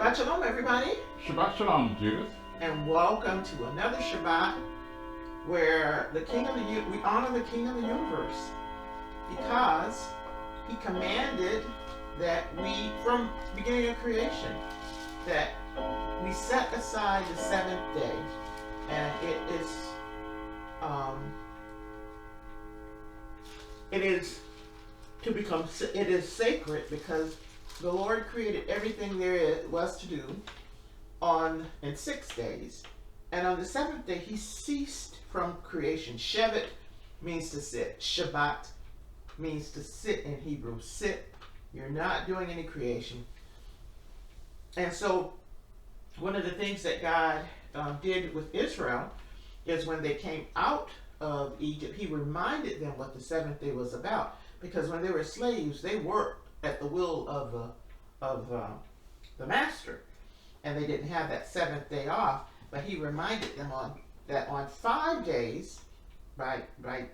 Shabbat Shalom, everybody. Shabbat Shalom, Judith. And welcome to another Shabbat where we honor the King of the universe because he commanded that we, from beginning of creation, that we set aside the seventh day, and it is sacred because the Lord created everything there was to do in 6 days, and on the seventh day he ceased from creation. Shabbat means to sit. Shabbat means to sit in Hebrew. Sit. You're not doing any creation. And so one of the things that God did with Israel is when they came out of Egypt, he reminded them what the seventh day was about. Because when they were slaves, they worked at the will of the master, and they didn't have that seventh day off. But he reminded them that on 5 days, by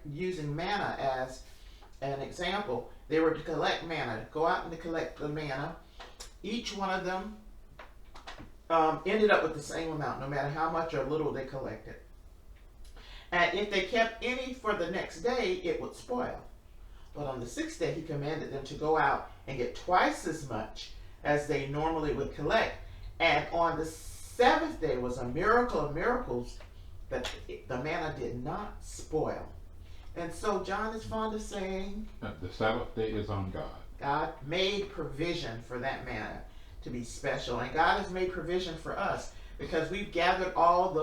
using manna as an example, they were to collect manna, go out and to collect the manna. Each one of them ended up with the same amount, no matter how much or little they collected. And if they kept any for the next day, it would spoil. But on the sixth day, he commanded them to go out and get twice as much as they normally would collect. And on the seventh day was a miracle of miracles that the manna did not spoil. And so John is fond of saying The Sabbath day is on God. God made provision for that manna to be special. And God has made provision for us because we've gathered all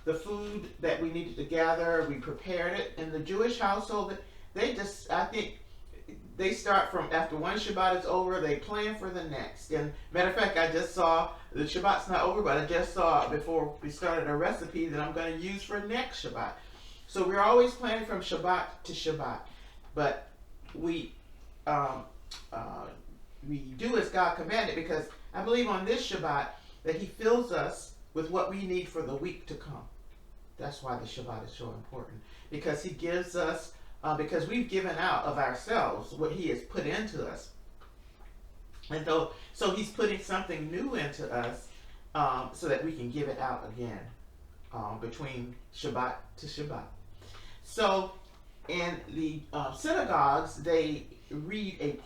the food that we needed to gather. We prepared it. In the Jewish household, I think they start from after one Shabbat is over, they plan for the next. And matter of fact, I just saw, the Shabbat's not over, but I just saw before we started a recipe that I'm going to use for next Shabbat. So we're always planning from Shabbat to Shabbat. But we do as God commanded, because I believe on this Shabbat that he fills us with what we need for the week to come. That's why the Shabbat is so important, because he gives us because we've given out of ourselves what he has put into us. And so he's putting something new into us so that we can give it out again between Shabbat to Shabbat. So in the synagogues, they read a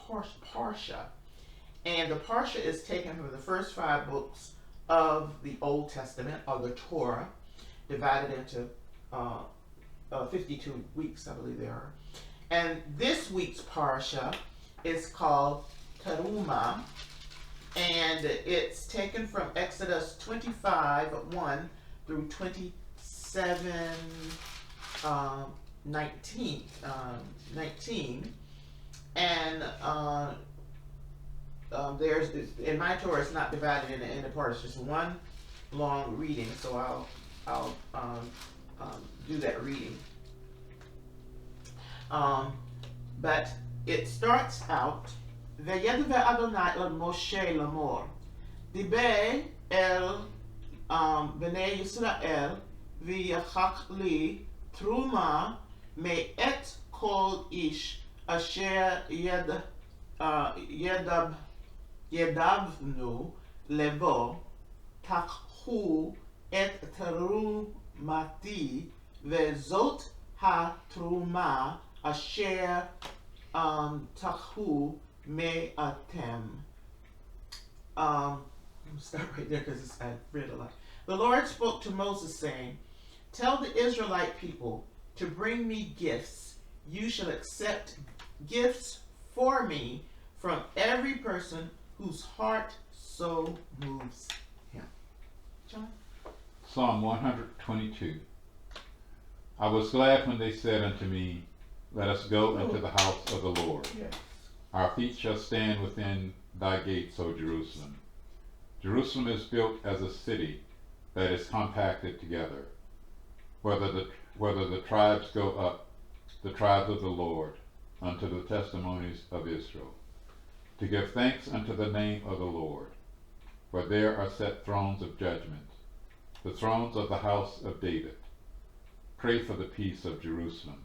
Parashah. And the Parashah is taken from the first 5 books of the Old Testament, or the Torah, divided into 52 weeks, I believe there are. And this week's Parashah is called Terumah, and it's taken from Exodus 25:1 through 27:19. And there's in my Torah, it's not divided into parts; it's just one long reading. So I'll do that reading. But it starts out, וידבר אדוני אל משה לאמור, דיבר אל בני ישראל, ויחק לי תרומה מאת כל איש אשר ידבנו לבוא, תקחו את תרומתי, וזאת התרומה אשר תקחו מאתם. I'm going to stop right there because I read a lot. The Lord spoke to Moses, saying, tell the Israelite people to bring me gifts. You shall accept gifts for me from every person whose heart so moves him. John? Psalm 122. I was glad when they said unto me, let us go into the house of the Lord. Yes. Our feet shall stand within thy gates, O Jerusalem. Jerusalem is built as a city that is compacted together. Whether the tribes go up, the tribes of the Lord, unto the testimonies of Israel, to give thanks unto the name of the Lord. For there are set thrones of judgment, the thrones of the house of David. Pray for the peace of Jerusalem.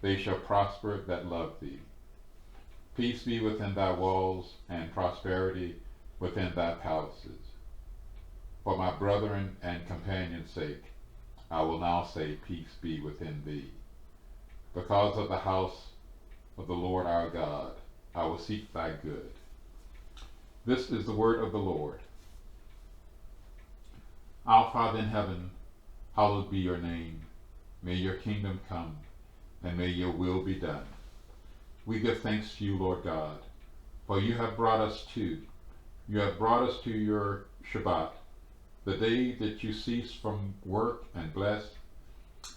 They shall prosper that love thee. Peace be within thy walls, and prosperity within thy palaces. for my brethren and companions' sake, I will now say, peace be within thee. Because of the house of the Lord our God, I will seek thy good. This is the word of the Lord. Our Father in heaven, hallowed be your name. May your kingdom come, and may your will be done. We give thanks to you, Lord God, for you have brought us to your Shabbat, the day that you ceased from work and blessed,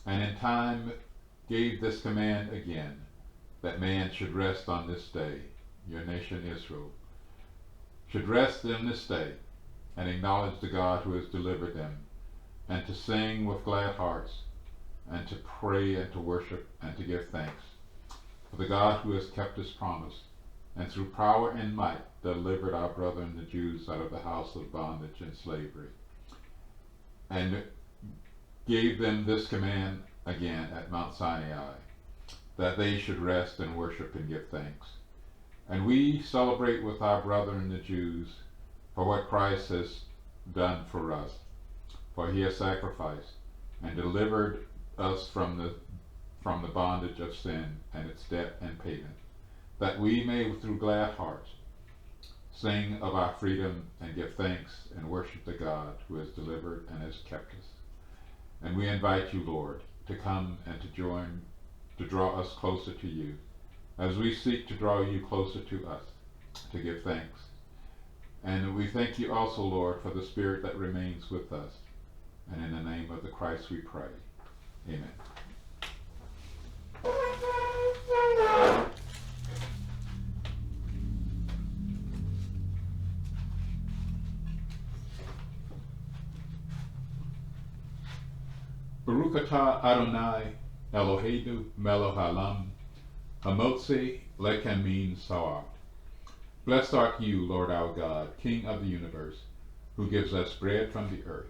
and in time gave this command again, that man should rest on this day. Your nation Israel should rest in this day and acknowledge the God who has delivered them, and to sing with glad hearts, and to pray and to worship and to give thanks for the God who has kept his promise, and through power and might delivered our brethren the Jews out of the house of bondage and slavery, and gave them this command again at Mount Sinai, that they should rest and worship and give thanks. And we celebrate with our brethren the Jews for what Christ has done for us, for he has sacrificed and delivered us from the bondage of sin and its debt and payment, that we may through glad hearts sing of our freedom and give thanks and worship the God who has delivered and has kept us. And we invite you, Lord, to come and to draw us closer to you, as we seek to draw you closer to us, to give thanks. And we thank you also, Lord, for the Spirit that remains with us. And in the name of the Christ we pray. Amen. Baruch atah Adonai Eloheinu melech haolam hamotzi lechem min sa'at. Blessed art you, Lord our God, King of the universe, who gives us bread from the earth.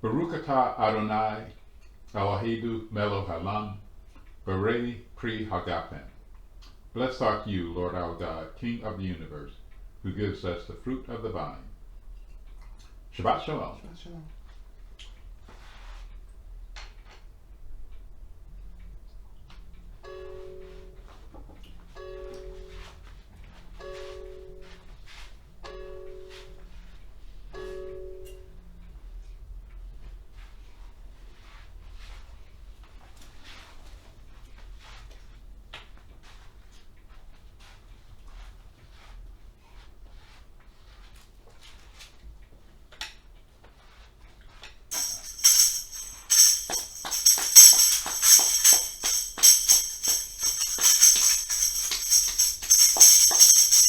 Baruch atah Adonai Eloheinu melech haolam Borei pri hagafen. Blessed art you, Lord our God, King of the universe, who gives us the fruit of the vine. Shabbat Shalom. Shabbat shalom. Shalom,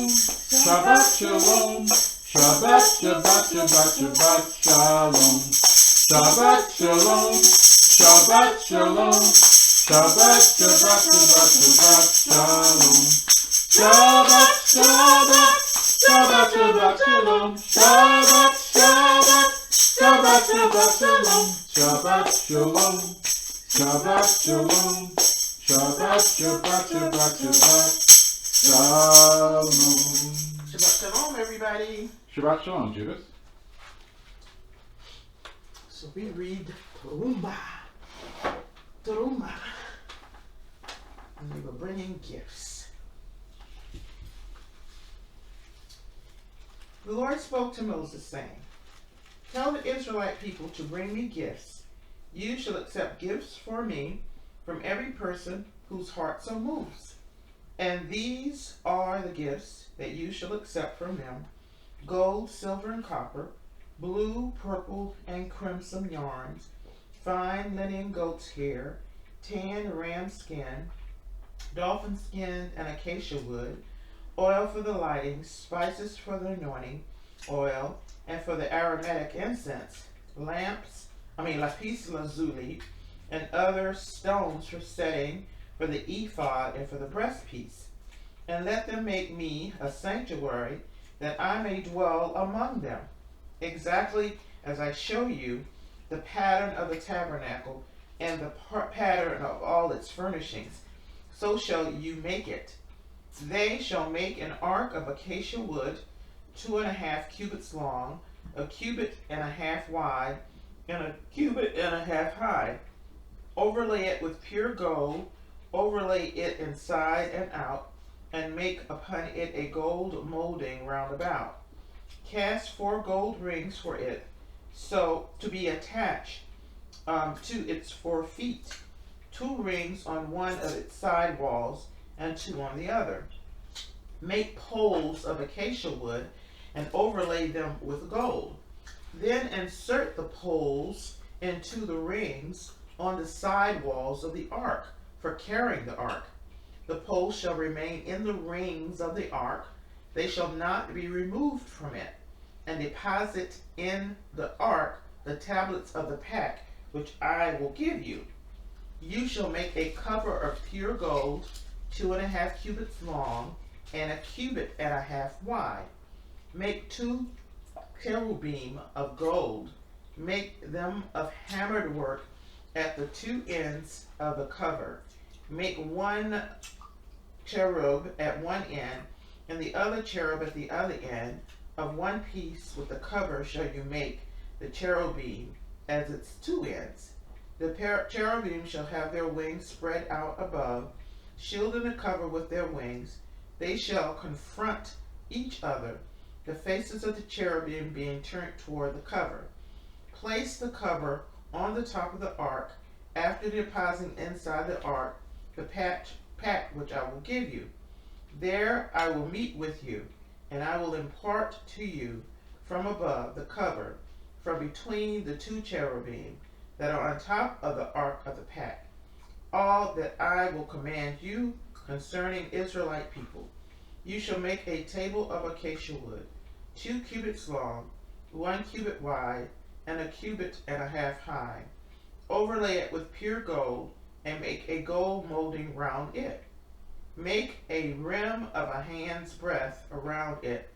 Shabbat Shalom, Shabbat, Shabbat, Shabbat, Shabbat Shalom, Shabbat Shalom, Shabbat Shalom, Shabbat, Shabbat, Shabbat, Shabbat Shalom, Shabbat, Shabbat, Shabbat, Shabbat Shalom, Shabbat, Shabbat, Shabbat, Shabbat Shalom, Shabbat Shalom, Shabbat Shalom, Shabbat, Shabbat, Shabbat, Shabbat Shalom. Shabbat Shalom, everybody. Shabbat Shalom, Judas. So we read Terumah. Terumah. And they were bringing gifts. The Lord spoke to Moses, saying, "Tell the Israelite people to bring me gifts. You shall accept gifts for me from every person whose heart so moves. And these are the gifts that you shall accept from them: gold, silver, and copper, blue, purple, and crimson yarns, fine linen goat's hair, tan ram skin, dolphin skin, and acacia wood, oil for the lighting, spices for the anointing, oil, and for the aromatic incense, lapis lazuli, and other stones for setting, for the ephod, and for the breastpiece. And let them make me a sanctuary, that I may dwell among them, exactly as I show you the pattern of the tabernacle and the pattern of all its furnishings. So shall you make it. They shall make an ark of acacia wood, 2.5 cubits long, 1.5 cubits wide, and 1.5 cubits high. Overlay it with pure gold, overlay it inside and out, and make upon it a gold molding round about. Cast 4 gold rings for it, so to be attached to its 4 feet, 2 rings on one of its side walls, and 2 on the other. Make poles of acacia wood, and overlay them with gold. Then insert the poles into the rings on the side walls of the ark for carrying the ark. The poles shall remain in the rings of the ark. They shall not be removed from it. And deposit in the ark the tablets of the pact, which I will give you. You shall make a cover of pure gold, 2.5 cubits long, and 1.5 cubits wide. Make 2 cherubim of gold. Make them of hammered work at the 2 ends of the cover. Make 1 cherub at one end, and the other cherub at the other end. Of one piece with the cover shall you make the cherubim as its 2 ends. The cherubim shall have their wings spread out above, shielding the cover with their wings. They shall confront each other, the faces of the cherubim being turned toward the cover. Place the cover on the top of the ark, after depositing inside the ark the pact which I will give you. There I will meet with you, and I will impart to you from above the cover, from between the 2 cherubim that are on top of the ark of the pact, all that I will command you concerning Israelite people. You shall make a table of acacia wood, 2 cubits long, 1 cubit wide, and 1.5 cubits high. Overlay it with pure gold, and make a gold molding round it. Make a rim of a hand's breadth around it,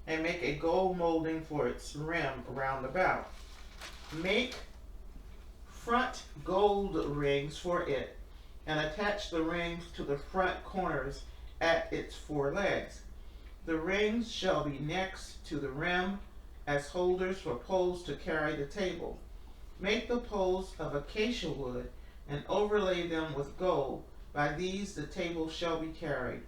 and make a gold molding for its rim round about. Make front gold rings for it, and attach the rings to the front corners at its 4 legs. The rings shall be next to the rim as holders for poles to carry the table. Make the poles of acacia wood, and overlay them with gold. By these the table shall be carried.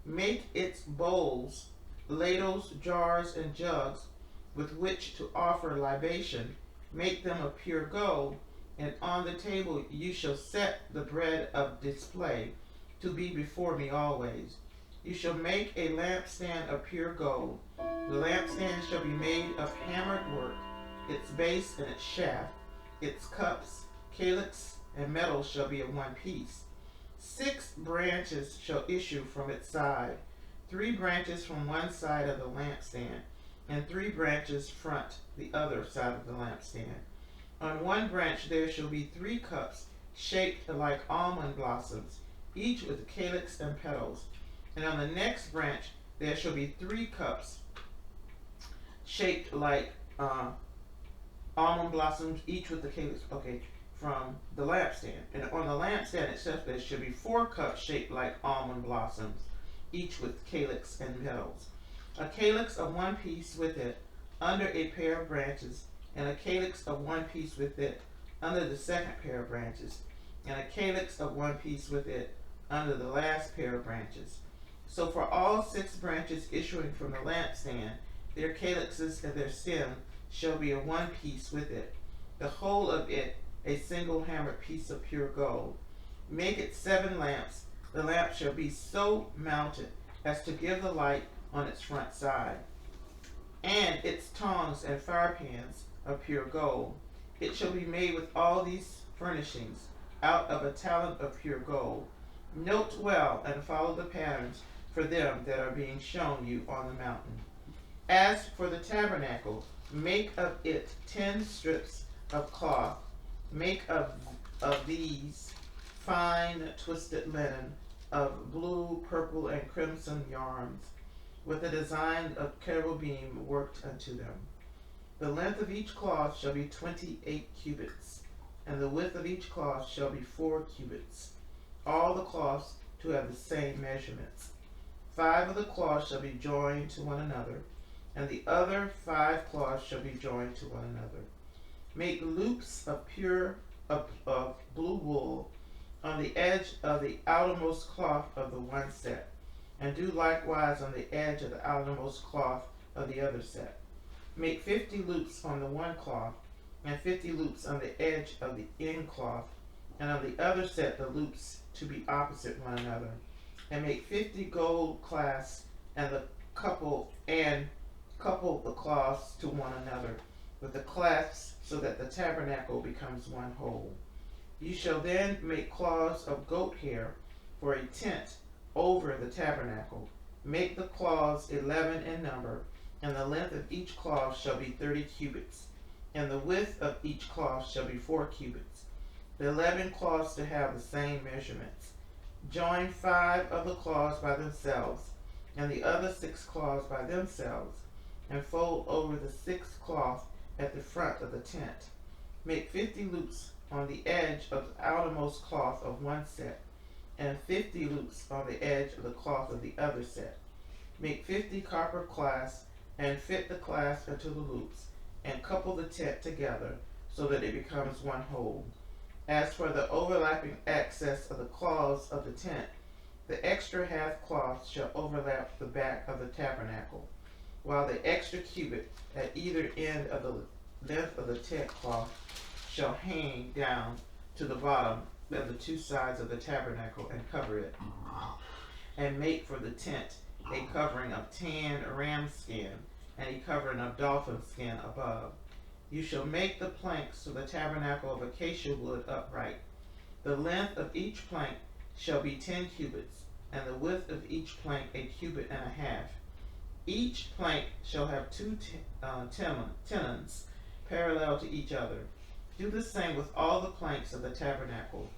Make its bowls, ladles, jars, and jugs with which to offer libation. Make them of pure gold, and on the table you shall set the bread of display, to be before me always. You shall make a lampstand of pure gold. The lampstand shall be made of hammered work, its base and its shaft, its cups, calyx, and metal shall be of one piece. 6 branches shall issue from its side, 3 branches from one side of the lampstand, and 3 branches front the other side of the lampstand. On one branch there shall be 3 cups shaped like almond blossoms, each with calyx and petals. And on the next branch there shall be 3 cups shaped like almond blossoms, each with the calyx. Okay, from the lampstand. And on the lampstand itself there should be 4 cups shaped like almond blossoms, each with calyx and petals. A calyx of one piece with it under a pair of branches, and a calyx of one piece with it under the second pair of branches, and a calyx of one piece with it under the last pair of branches. So for all 6 branches issuing from the lampstand, their calyxes and their stem shall be of one piece with it, the whole of it a single hammered piece of pure gold. Make it 7 lamps. The lamp shall be so mounted as to give the light on its front side, and its tongs and fire pans of pure gold. It shall be made with all these furnishings out of a talent of pure gold. Note well and follow the patterns for them that are being shown you on the mountain. As for the tabernacle, make of it 10 strips of cloth. Make of these fine twisted linen of blue, purple, and crimson yarns, with a design of cherubim worked unto them. The length of each cloth shall be 28 cubits, and the width of each cloth shall be 4 cubits. All the cloths to have the same measurements. 5 of the cloths shall be joined to one another, and the other 5 cloths shall be joined to one another. Make loops of blue wool on the edge of the outermost cloth of the one set, and do likewise on the edge of the outermost cloth of the other set. Make 50 loops on the one cloth, and 50 loops on the edge of the end cloth, and on the other set the loops to be opposite one another. And make 50 gold clasps, and couple the cloths to one another with the clasps, so that the tabernacle becomes one whole. You shall then make cloths of goat hair for a tent over the tabernacle. Make the cloths 11 in number, and the length of each cloth shall be 30 cubits, and the width of each cloth shall be 4 cubits. The 11 cloths to have the same measurements. Join 5 of the cloths by themselves, and the other 6 cloths by themselves, and fold over the 6th cloth at the front of the tent. Make 50 loops on the edge of the outermost cloth of one set, and 50 loops on the edge of the cloth of the other set. Make 50 copper clasps, and fit the clasp into the loops, and couple the tent together, so that it becomes one whole. As for the overlapping access of the cloths of the tent, the extra half cloth shall overlap the back of the tabernacle, while the extra cubit at either end of the length of the tent cloth shall hang down to the bottom of the 2 sides of the tabernacle and cover it. And make for the tent a covering of tan ram skin, and a covering of dolphin skin above. You shall make the planks of the tabernacle of acacia wood upright. The length of each plank shall be 10 cubits, and the width of each plank a cubit and a half. Each plank shall have 2 tenons parallel to each other. Do the same with all the planks of the tabernacle.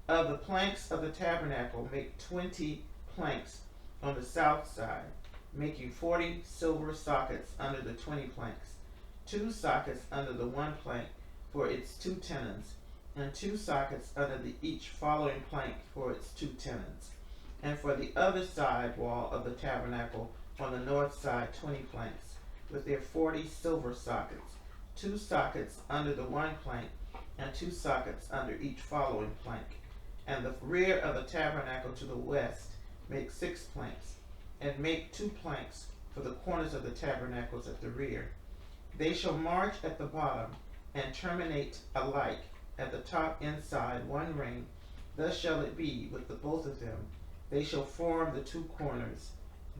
Of the planks of the tabernacle, make 20 planks on the south side, making 40 silver sockets under the 20 planks, 2 sockets under the one plank for its 2 tenons, and 2 sockets under each following plank for its 2 tenons. And for the other side wall of the tabernacle on the north side 20 planks, with their 40 silver sockets, 2 sockets under the one plank, and 2 sockets under each following plank. And the rear of the tabernacle to the west make 6 planks, and make 2 planks for the corners of the tabernacles at the rear. They shall march at the bottom, and terminate alike at the top inside 1 ring. Thus shall it be with the both of them. They shall form the 2 corners.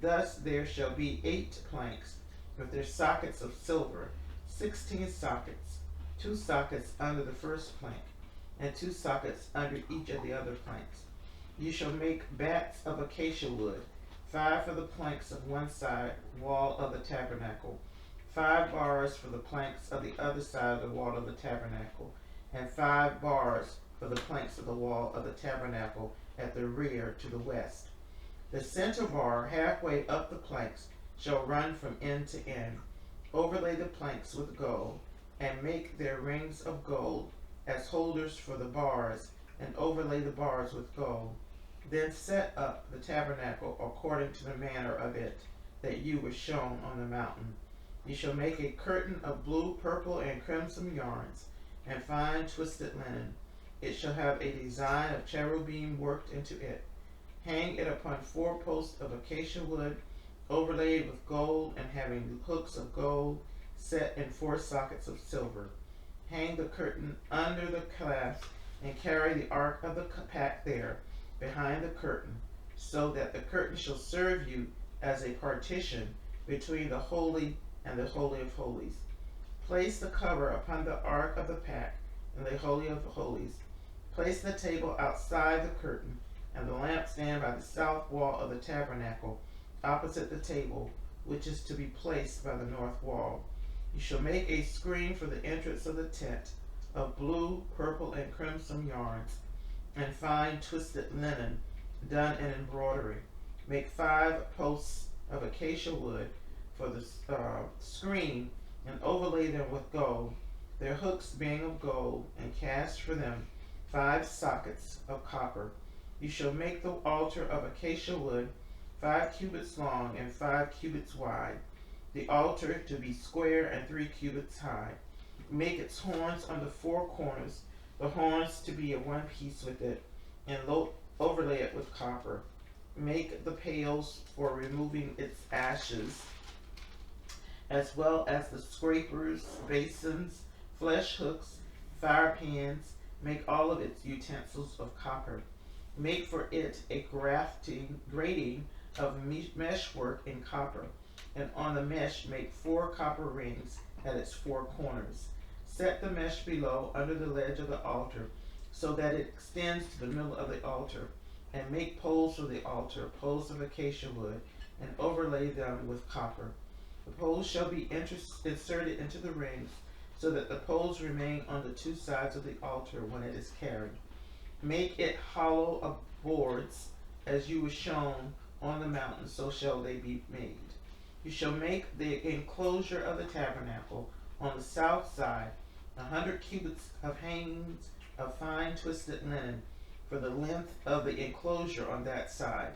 Thus there shall be 8 planks with their sockets of silver, 16 sockets, 2 sockets under the first plank, and 2 sockets under each of the other planks. You shall make bats of acacia wood, 5 for the planks of one side wall of the tabernacle, 5 bars for the planks of the other side of the wall of the tabernacle, and 5 bars for the planks of the wall of the tabernacle at the rear to the west. The center bar halfway up the planks shall run from end to end. Overlay the planks with gold, and make their rings of gold as holders for the bars, and overlay the bars with gold. Then set up the tabernacle according to the manner of it that you were shown on the mountain. You shall make a curtain of blue, purple, and crimson yarns, and fine twisted linen. It shall have a design of cherubim worked into it. Hang it upon 4 posts of acacia wood, overlaid with gold, and having hooks of gold set in 4 sockets of silver. Hang the curtain under the clasp, and carry the ark of the pact there, behind the curtain, so that the curtain shall serve you as a partition between the holy and the Holy of Holies. Place the cover upon the ark of the pact in the Holy of Holies. Place the table outside the curtain, and the lampstand by the south wall of the tabernacle, opposite the table, which is to be placed by the north wall. You shall make a screen for the entrance of the tent of blue, purple, and crimson yarns, and fine twisted linen done in embroidery. Make 5 posts of acacia wood for the screen, and overlay them with gold, their hooks being of gold, and cast for them 5 sockets of copper. You shall make the altar of acacia wood, 5 cubits long and 5 cubits wide, the altar to be square and 3 cubits high. Make its horns on the 4 corners, the horns to be of one piece with it, and overlay it with copper. Make the pails for removing its ashes, as well as the scrapers, basins, flesh hooks, fire pans. Make all of its utensils of copper. Make for it a grating of meshwork in copper, and on the mesh make 4 copper rings at its 4 corners. Set the mesh below under the ledge of the altar, so that it extends to the middle of the altar, and make poles for the altar, poles of acacia wood, and overlay them with copper. The poles shall be inserted into the rings, so that the poles remain on the 2 sides of the altar when it is carried. Make it hollow of boards, as you were shown on the mountain, so shall they be made. You shall make the enclosure of the tabernacle on the south side 100 cubits of hangings of fine twisted linen for the length of the enclosure on that side,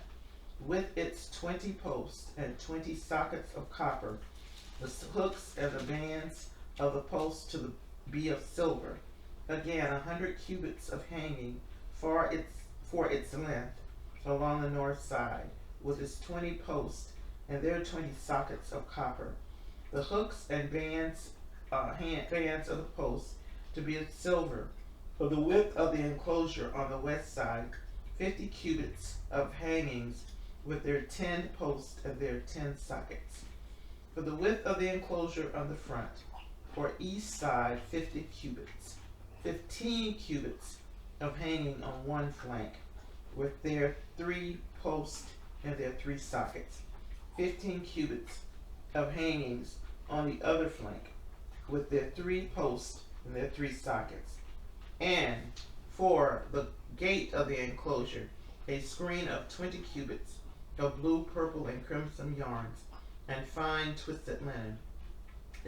with its 20 posts and 20 sockets of copper, the hooks and the bands of the posts to be of silver. Again 100 cubits of hanging for its length along the north side, with its 20 posts and their 20 sockets of copper. The hooks and bands of the posts to be of silver. For the width of the enclosure on the west side, 50 cubits of hangings with their 10 posts and their 10 sockets. For the width of the enclosure on the front, for east side, 50 cubits. 15 cubits of hanging on one flank, with their 3 posts and their 3 sockets. 15 cubits of hangings on the other flank, with their 3 posts and their 3 sockets. And for the gate of the enclosure, a screen of 20 cubits of blue, purple, and crimson yarns, and fine twisted linen,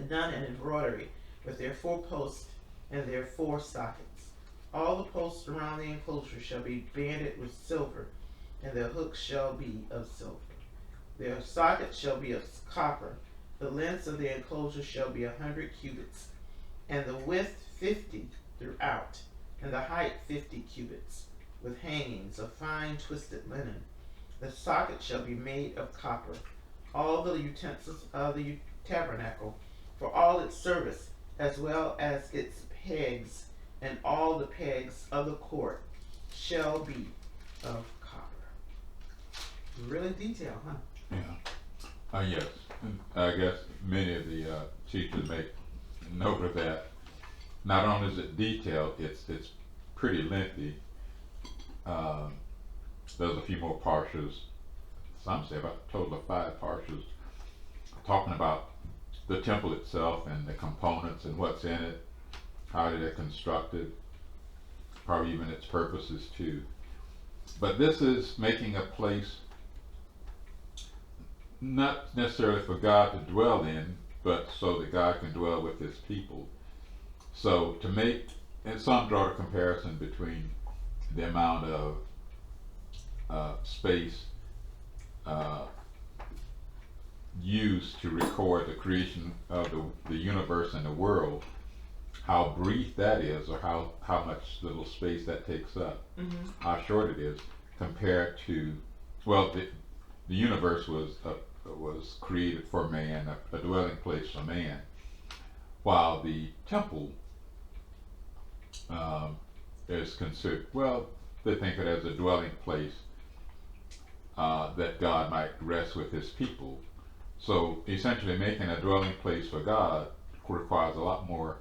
done in embroidery, with their 4 posts and their 4 sockets. All the posts around the enclosure shall be banded with silver, and their hooks shall be of silver. Their sockets shall be of copper. The length of the enclosure shall be 100 cubits, and the width 50 throughout, and the height 50 cubits, with hangings of fine twisted linen. The socket shall be made of copper. All the utensils of the tabernacle, for all its service, as well as its pegs, and all the pegs of the court, shall be of copper. Really detailed, huh? Yeah. Yes. I guess many of the teachers make note of that. Not only is it detailed, it's pretty lengthy. There's a few more parshas. Some say about a total of 5 parshas, talking about the temple itself and the components and what's in it, how they're constructed, probably even its purposes too. But this is making a place not necessarily for God to dwell in, but so that God can dwell with his people. So to make, and some draw a comparison between the amount of space used to record the creation of the universe and the world, how brief that is, or how much little space that takes up, how short it is compared to, well, the universe was created for man, a dwelling place for man, while the temple is considered, well, they think of it as a dwelling place that God might rest with his people. So essentially making a dwelling place for God requires a lot more,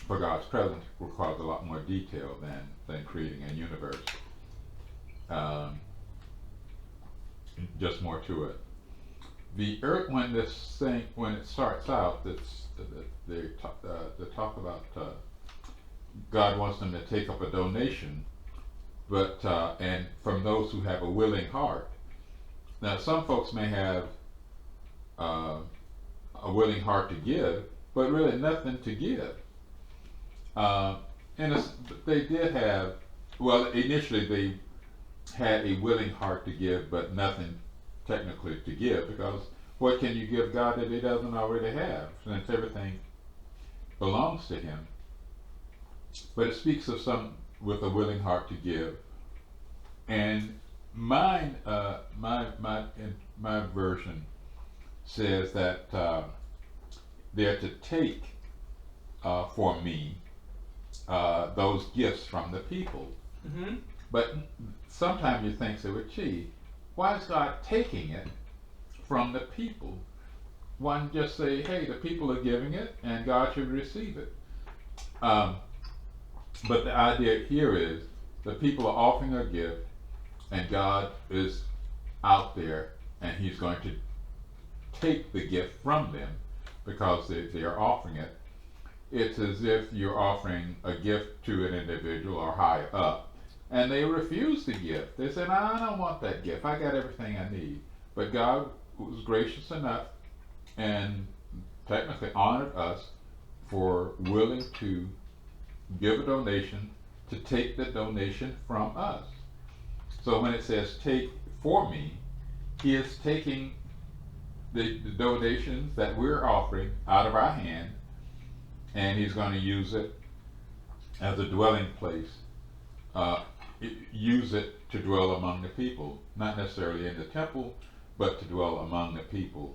for God's presence requires a lot more detail than creating a universe. Just more to it. The earth, when this thing, when it starts out, they talk about God wants them to take up a donation, but and from those who have a willing heart. Now, some folks may have a willing heart to give, but really nothing to give. And they did have, well, initially they had a willing heart to give, but nothing technically to give, because what can you give God that he doesn't already have, since everything belongs to him? But it speaks of some with a willing heart to give. And mine, my version says that they're to take for me those gifts from the people. Mm-hmm. But sometimes you think, so, well, gee, why is God taking it from the people? Why not just say, hey, the people are giving it and God should receive it? But the idea here is the people are offering a gift and God is out there and he's going to take the gift from them because they are offering it. It's as if you're offering a gift to an individual or higher up, and they refuse the gift. They said, I don't want that gift. I got everything I need. But God was gracious enough and technically honored us for willing to give a donation, to take the donation from us. So when it says take for me, he is taking the donations that we're offering out of our hand, and he's going to use it as a dwelling place, use it to dwell among the people, not necessarily in the temple, but to dwell among the people.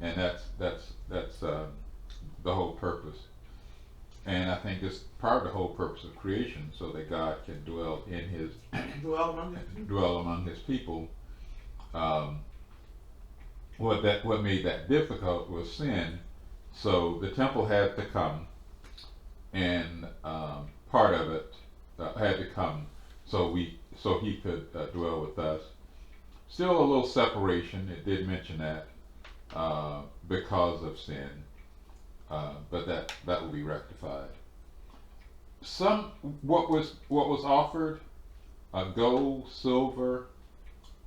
And that's the whole purpose. And I think it's part of the whole purpose of creation, so that God can dwell in his dwell among his people. What made that difficult was sin. So the temple had to come, and part of it had to come, so he could dwell with us. Still a little separation. It did mention that because of sin, but that will be rectified. What was offered: gold, silver,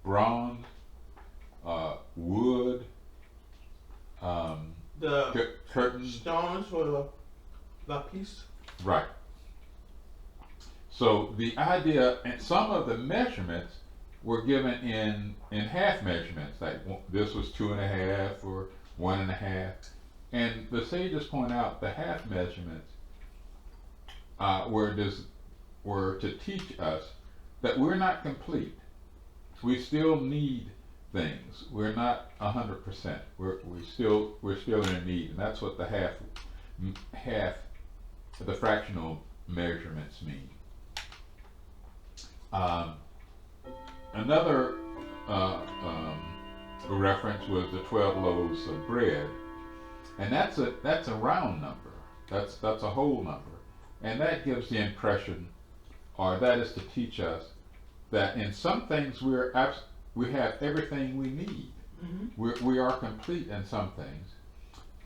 bronze, wood. The curtains, stones for the piece. right. So the idea, and some of the measurements were given in half measurements, like this was 2.5 or 1.5, and the sages point out the half measurements were to teach us that we're not complete. We still need things. We're not 100%. We're still in need, and that's what the half, the fractional measurements mean. Another reference was the 12 loaves of bread, and that's a round number. That's a whole number. And that gives the impression, or that is to teach us, that in some things we have everything we need. We are complete in some things,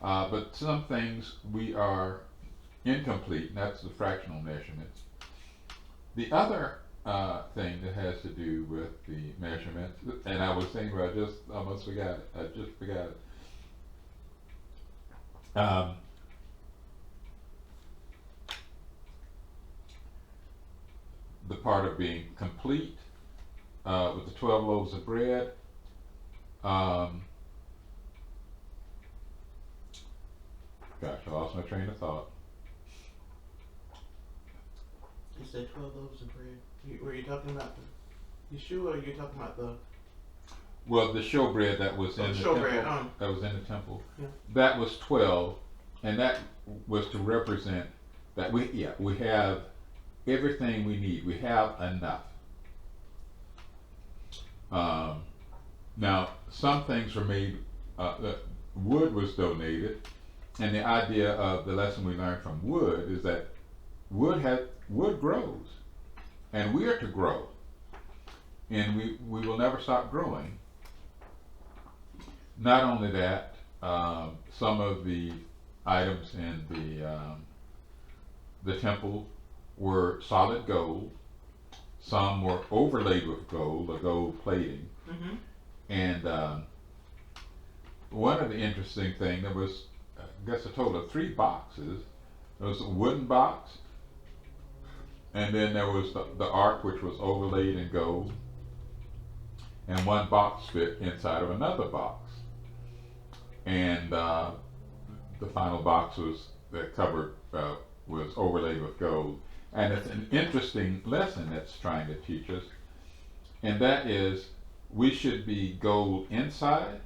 but some things we are incomplete, and that's the fractional measurements. The other thing that has to do with the measurements, and I was thinking, I just almost forgot it. I just forgot it. The part of being complete with the 12 loaves of bread. Gosh, I lost my train of thought. You said 12 loaves of bread. Were you talking about the Yeshua, or you talking about the? Well, the showbread that was in the temple. That was in the temple. Yeah. That was 12, and that was to represent that we have everything we need. We have enough. Now, some things were made. Wood was donated, and the idea of the lesson we learned from wood is that wood grows, and we are to grow, and we will never stop growing. Not only that, some of the items in the temple were solid gold. Some were overlaid with gold, or gold plating. And one of the interesting things, there was, I guess, a total of 3 boxes. There was a wooden box, and then there was the ark, which was overlaid in gold, and one box fit inside of another box. And the final box was was overlaid with gold. And it's an interesting lesson that's trying to teach us, and that is we should be gold inside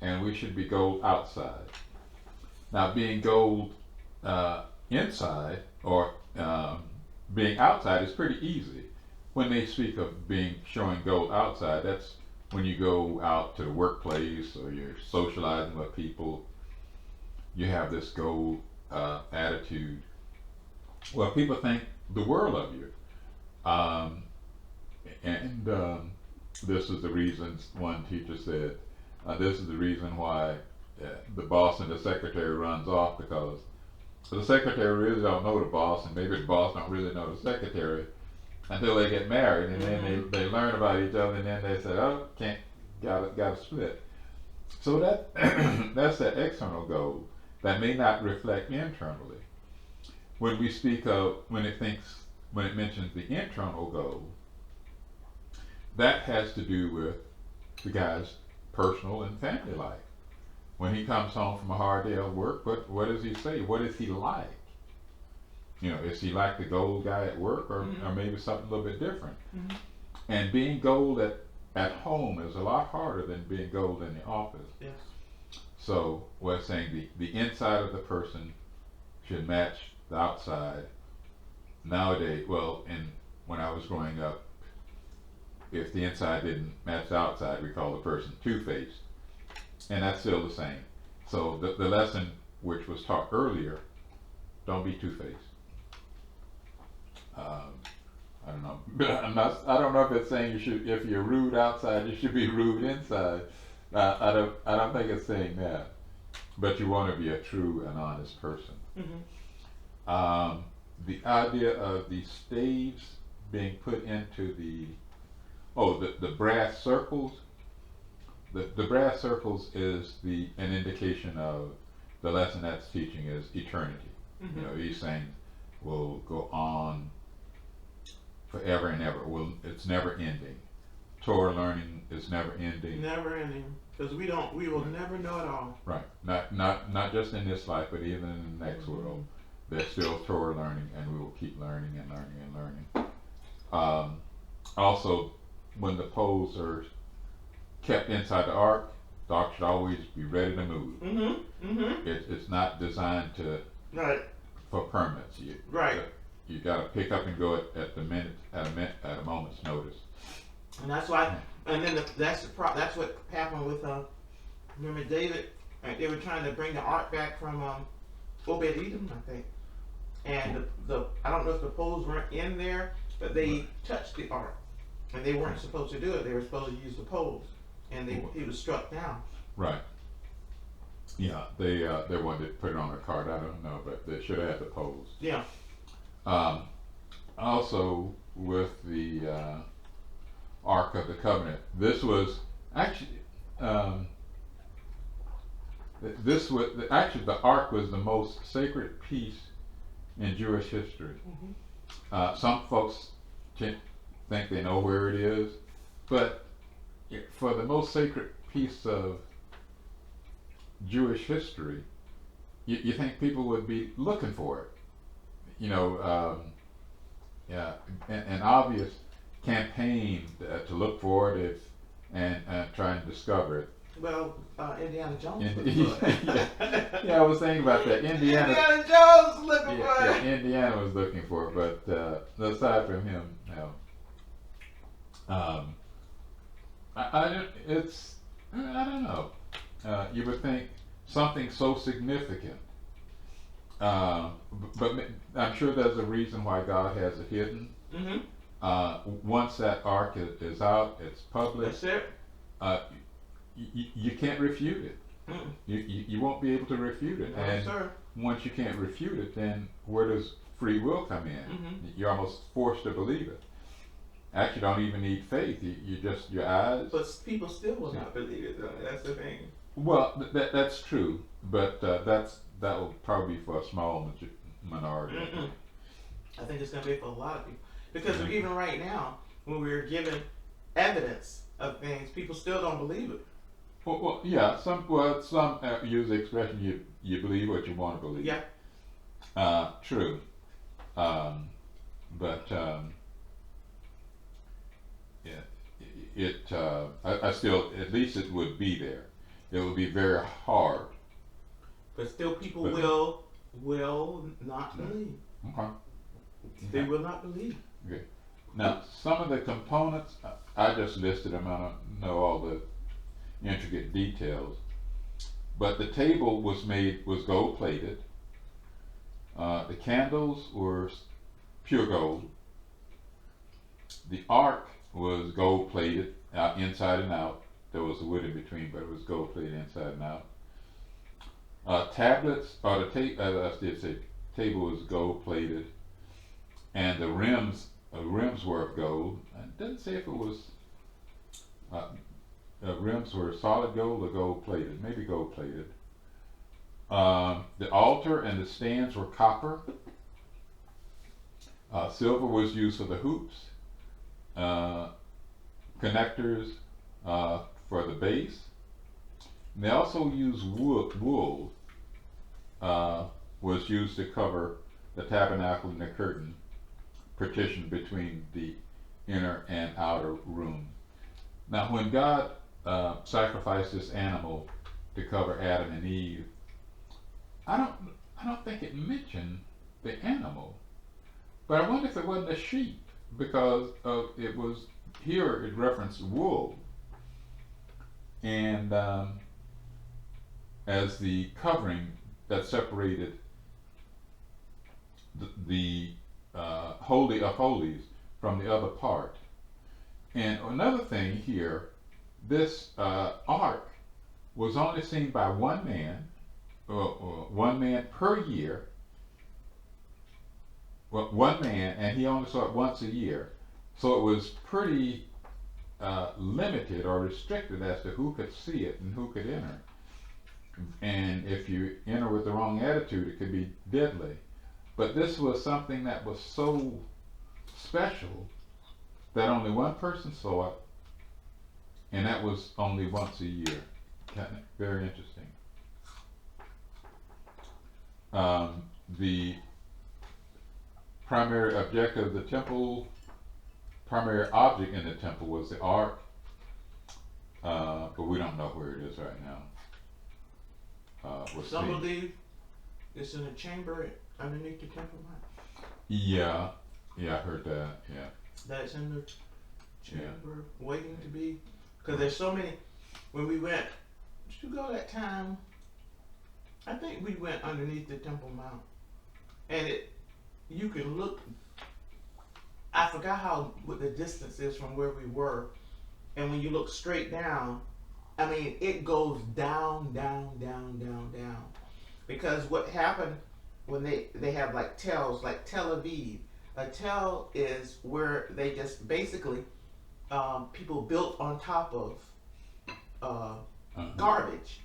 and we should be gold outside. Now, being gold inside or being outside is pretty easy. When they speak of showing gold outside, that's when you go out to the workplace or you're socializing with people. You have this gold attitude. Well, people think the world of you. This is the reason, one teacher said, this is the reason why the boss and the secretary runs off, because the secretary really don't know the boss, and maybe the boss don't really know the secretary until they get married, and then they learn about each other, and then they say, oh, gotta split. So that that's that external goal that may not reflect internally. When we speak of, when it mentions the internal goal, that has to do with the guy's personal and family life. When he comes home from a hard day of work, what does he say? What is he like? Is he like the gold guy at work, or maybe something a little bit different? And being gold at home is a lot harder than being gold in the office. Yes. So we're saying the inside of the person should match the outside. Nowadays, when I was growing up, if the inside didn't match the outside, we call the person two-faced, and that's still the same. So the lesson which was taught earlier, don't be two-faced. I don't know. I don't know if it's saying if you're rude outside, you should be rude inside. I don't think it's saying that. But you want to be a true and honest person. The idea of the staves being put into the brass circles. The brass circles is an indication of the lesson that's teaching is eternity. He's saying will go on forever and ever. It's never ending. Torah learning is never ending. Never ending, because we will never know it all. Right. Not just in this life, but even in the next world. There's still Torah learning, and we will keep learning and learning and learning. Also, when the poles are kept inside the ark should always be ready to move. It's not designed for permits. You got to pick up and go at a moment's notice. And that's why. And then that's what happened with remember David. They were trying to bring the ark back from Obed-Edom, I think. and the I don't know if the poles weren't in there, but they touched the ark, and they weren't supposed to do it. They were supposed to use the poles, and he was struck down. Right. Yeah, they wanted to put it on a cart. I don't know, but they should have had the poles. Yeah. Also, with the Ark of the Covenant, this was actually the Ark was the most sacred piece in Jewish history. Some folks think they know where it is, but for the most sacred piece of Jewish history, you think people would be looking for it. You know, an obvious campaign to look for it and try and discover it. Well, Indiana Jones. Yeah, I was thinking about that. Indiana Jones was looking for it. Yeah, Indiana was looking for it, but aside from him, no. I don't know. You would think something so significant, but I'm sure there's a reason why God has it hidden. Once that ark is out, it's public. That's it. You can't refute it. You won't be able to refute it. No, and sir. once you can't refute it, then where does free will come in? You're almost forced to believe it. Actually, don't even need faith. You just your eyes. But people still will not believe it, though. That's the thing. Well, that's true, but that will probably be for a small minority. I think it's going to be for a lot of people, because even right now, when we're given evidence of things, people still don't believe it. Well, yeah. Some use the expression you believe what you want to believe. Yeah. True. But I still, at least it would be there. It would be very hard. But still, people will not believe. Okay. They will not believe. Okay. Now, some of the components, I just listed them. I don't know all the intricate details. But the table was gold plated. The candles were pure gold. The ark was gold plated inside and out. There was wood in between, but it was gold plated inside and out. Tablets, or the table was gold plated, and the rims were of gold. It doesn't say if it was rims were solid gold or gold plated. Maybe gold plated. The altar and the stands were copper. Silver was used for the hoops. Connectors for the base. And they also used wool was used to cover the tabernacle and the curtain partition between the inner and outer room. Now, when God sacrificed this animal to cover Adam and Eve, I don't think it mentioned the animal, but I wonder if it wasn't a sheep, because it was here. It referenced wool, and as the covering that separated the Holy of Holies from the other part. And another thing here, this ark was only seen by one man per year. Well, one man, and he only saw it once a year. So it was pretty limited or restricted as to who could see it and who could enter. And if you enter with the wrong attitude, it could be deadly. But this was something that was so special that only one person saw it, and that was only once a year. Very interesting. The primary objective of the temple, primary object in the temple was the ark, but we don't know where it is right now. Some believe it's in a chamber underneath the temple mount. Yeah, I heard that. Yeah. That's in the chamber, waiting to be. Because there's so many. When we went, did you go that time? I think we went underneath the temple mount, and you can look. I forgot what the distance is from where we were, and when you look straight down, I mean, it goes down, down, down, down, down. Because what happened when they have like tells, like Tel Aviv. A tell is where they just basically people built on top of garbage,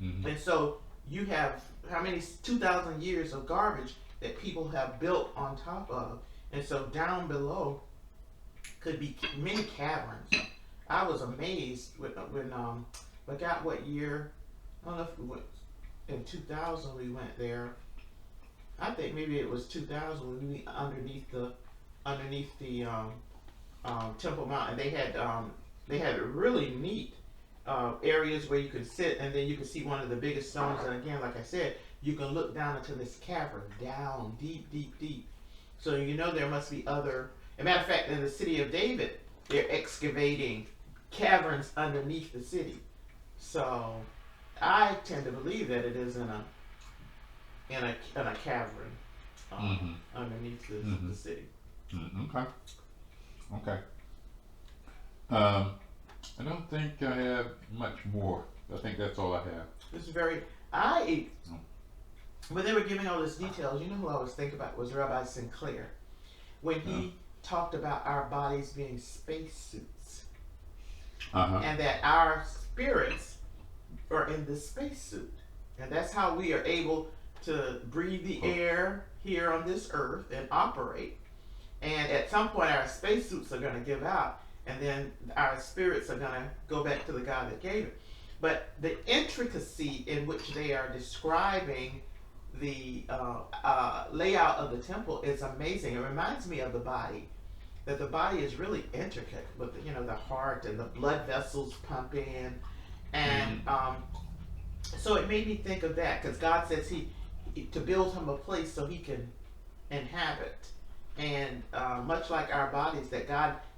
and so you have how many 2,000 years of garbage that people have built on top of, and so down below could be many caverns. I was amazed when I got what year. I don't know if we went in 2000. We went there. I think maybe it was 2000 when we went underneath the Temple Mount, and they had really neat areas where you could sit, and then you could see one of the biggest stones. And again, like I said, you can look down into this cavern, down deep, deep, deep. So you know there must be other. As a matter of fact, in the city of David, they're excavating caverns underneath the city. So I tend to believe that it is in a cavern underneath the city. Okay. Okay. I don't think I have much more. I think that's all I have. This is when they were giving all these details, you know who I was thinking about was Rabbi Sinclair. When he talked about our bodies being spacesuits. And that our spirits are in the spacesuit. And that's how we are able to breathe the air here on this earth and operate. And at some point our spacesuits are going to give out, and then our spirits are going to go back to the God that gave it. But the intricacy in which they are describing the layout of the temple is amazing. It reminds me of the body, that the body is really intricate with the heart and the blood vessels pumping, and so it made me think of that, because God says to build him a place so he can inhabit, and much like our bodies, that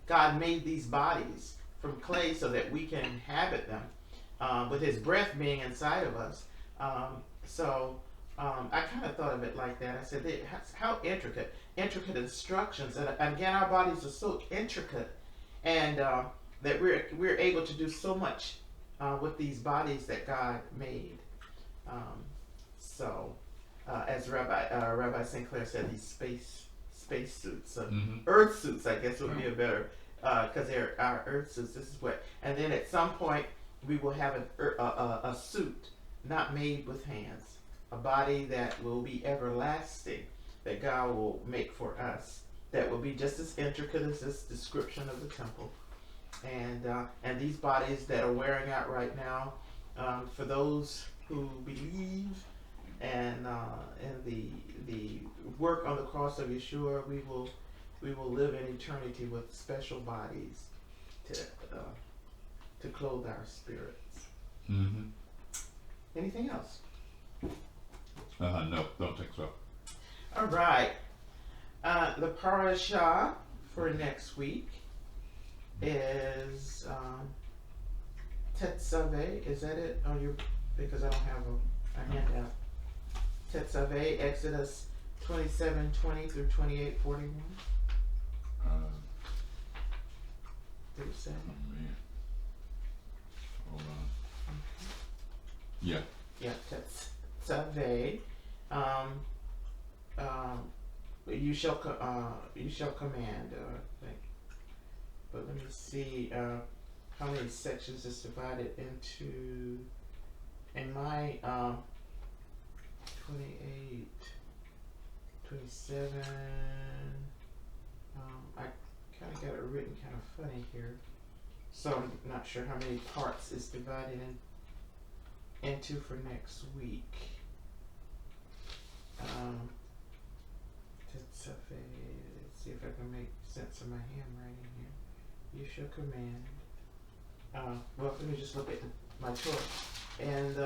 God made these bodies from clay so that we can inhabit them with his breath being inside of us. I kind of thought of it like that. I said, how intricate instructions, and again, our bodies are so intricate, and that we're able to do so much with these bodies that God made. As Rabbi Sinclair said, these space suits, earth suits, I guess would be a better, because they're our earth suits. This is what, and then at some point we will have a suit not made with hands, a body that will be everlasting, that God will make for us, that will be just as intricate as this description of the temple, and these bodies that are wearing out right now, for those who believe and the work on the cross of Yeshua, we will live in eternity with special bodies to clothe our spirits. Anything else? No, don't think so. All right. The Parashah for next week is Tetzaveh. Is that it? Because I don't have a handout. Tetzaveh, Exodus 27:20 through 28:41. Did it say? Oh man. Hold on. Yeah. Yeah, Tetzaveh. You shall command. But let me see how many sections it's divided into. In my 28, 27. I kind of got it written kind of funny here, so I'm not sure how many parts it's divided into for next week. Let's see if I can make sense of my handwriting here. You shall command. Well, let me just look at my Torah. And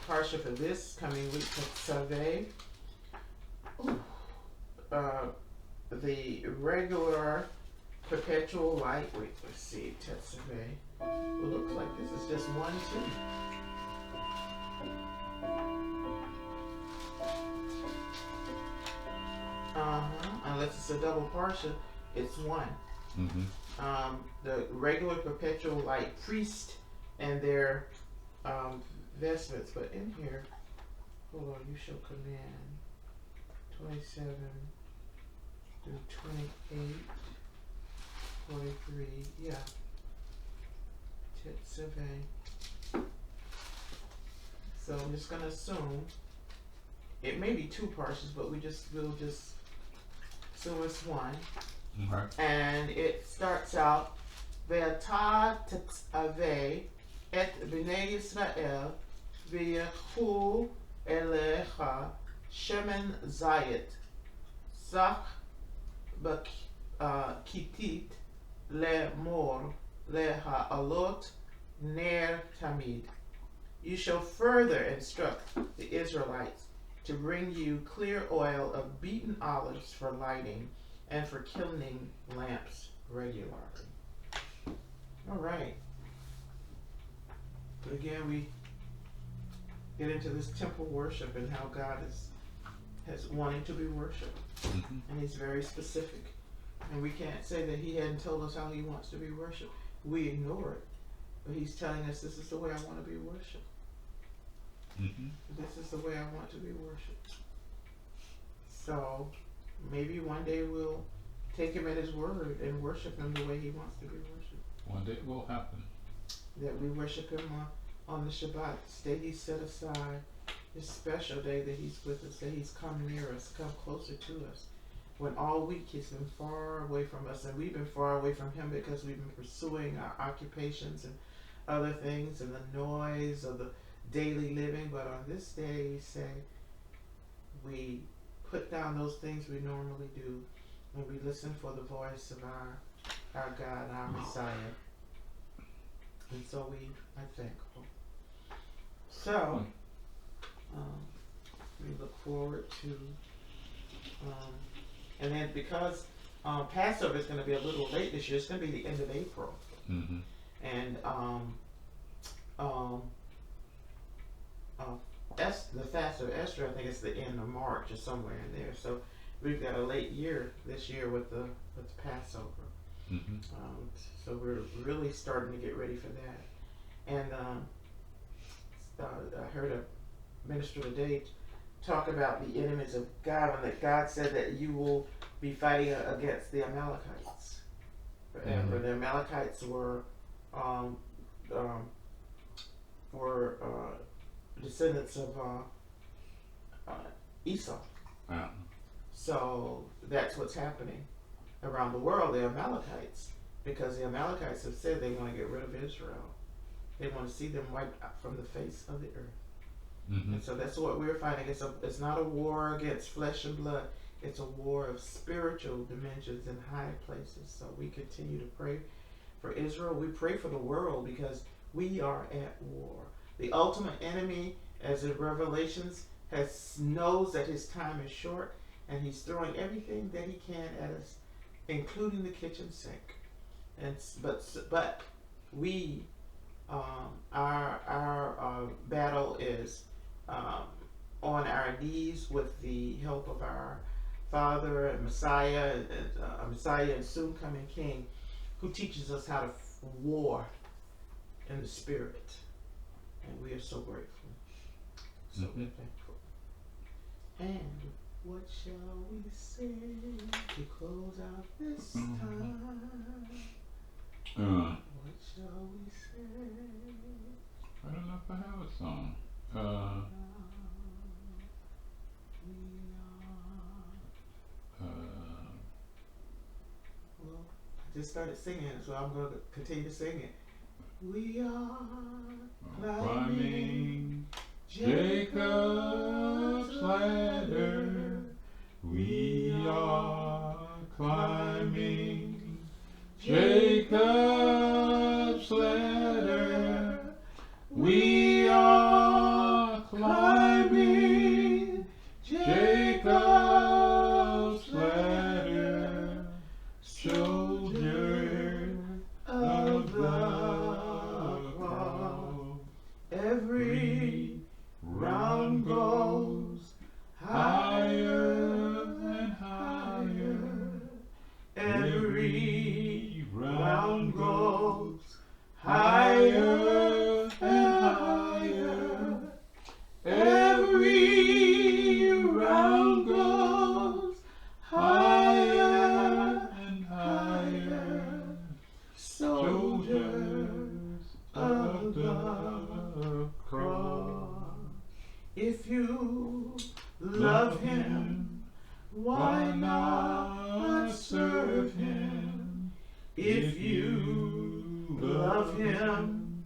Parashah for this coming week, Tetzaveh. The regular perpetual light. Wait, let's see. Tetzaveh. It looks like this is just 1, 2. Unless it's a double Parshah, it's one. The regular perpetual light priest and their vestments. But in here, hold on, you shall command 27 through 28, 43, yeah. Tetzaveh. So I'm just gonna assume it may be two Parshas, but we'll just assume it's one. Okay. And it starts out Ve'ata tetzaveh et bnei Yisrael v'yechu elecha shemen zayit zach b'kitit le'mor le'ha'alot ner tamid. You shall further instruct the Israelites to bring you clear oil of beaten olives for lighting and for kindling lamps regularly. All right. But again, we get into this temple worship and how God has wanting to be worshipped, and He's very specific. And we can't say that He hadn't told us how He wants to be worshipped. We ignore it, but He's telling us this is the way I want to be worshipped. This is the way I want to be worshipped. So maybe one day we'll take Him at His word and worship Him the way He wants to be worshipped. One day it will happen. That we worship Him on the Shabbat, this day He set aside, this special day that He's with us, that He's come near us, come closer to us. When all week He's been far away from us, and we've been far away from Him because we've been pursuing our occupations and other things and the noise of the daily living. But on this day, we say, we put down those things we normally do, and we listen for the voice of our God, our Messiah. And so we are thankful. So, we look forward to, and then because Passover is going to be a little late this year, it's going to be the end of April. And the fast of Esther, I think it's the end of March or somewhere in there. So we've got a late year this year with the Passover. So we're really starting to get ready for that. And I heard a minister today talk about the enemies of God, and that God said that you will be fighting against the Amalekites. Forever. The Amalekites were descendants of Esau. So that's what's happening around the world, the Amalekites, because the Amalekites have said they want to get rid of Israel. They want to see them wiped out from the face of the earth. And so that's what we're fighting. It's not a war against flesh and blood. It's a war of spiritual dimensions in high places. So we continue to pray for Israel. We pray for the world because we are at war. The ultimate enemy, as in Revelations, knows that his time is short, and he's throwing everything that he can at us, including the kitchen sink. But we, our battle is on our knees with the help of our Father and Messiah, Messiah and soon coming King, who teaches us how to war in the Spirit. And we are so grateful. So we're thankful. And what shall we say to close out this time? What shall we say? I don't know if I have a song. Well, I just started singing it, so I'm going to continue to sing it. We are climbing Jacob's ladder. We are climbing Jacob's ladder. We are climbing Jacob's ladder. Soldier of the cross. Every round goes higher and higher. goes higher and higher. Every round goes higher and higher. Soldiers of the cross. If you love him, why not serve him? If you love him,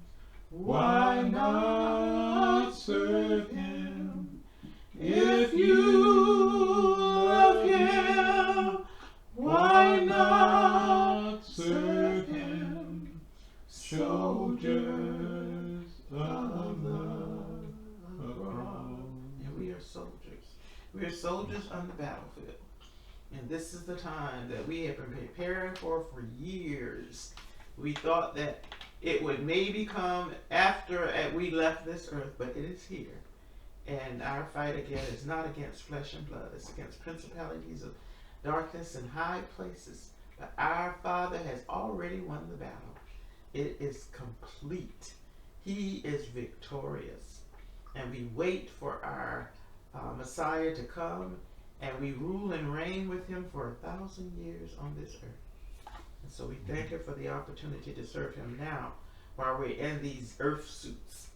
why not serve him? If you love him, why not serve him? Soldiers of the cross. And we are soldiers. We are soldiers on the battlefield. And this is the time that we have been preparing for years. We thought that it would maybe come after we left this earth, but it is here. And our fight again is not against flesh and blood. It's against principalities of darkness and high places. But our Father has already won the battle. It is complete. He is victorious. And we wait for our Messiah to come, and we rule and reign with him for 1,000 years on this earth. And so we thank him for the opportunity to serve him now while we're in these earth suits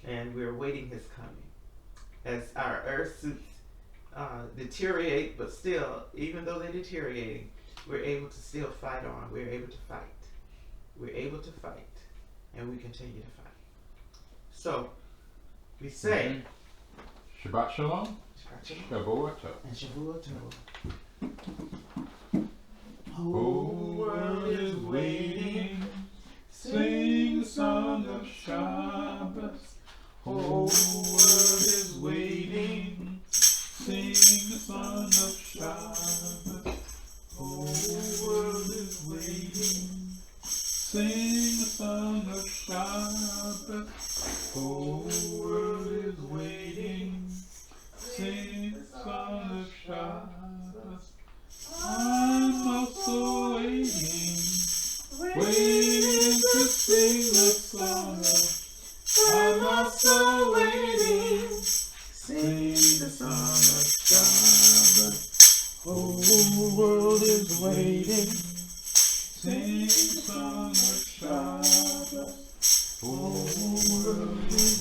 and we're awaiting his coming. As our earth suits deteriorate, but still, even though they're deteriorating, we're able to still fight on. We're able to fight. We're able to fight, and we continue to fight. So, we say, Shabbat Shalom. Shabbat Shalom. And Shavua Tov. Whole world is waiting. Sing the song of Shabbat. Whole world is waiting. Sing the song of Shabbat. Whole world is waiting. Sing the song of Shabbat. Whole world is waiting. Sing the song of Shabbat. I'm also waiting, waiting to sing the song of. I'm also waiting, sing the song of Shabbat. Whole world is waiting, sing the song of Shabbat. Whole world is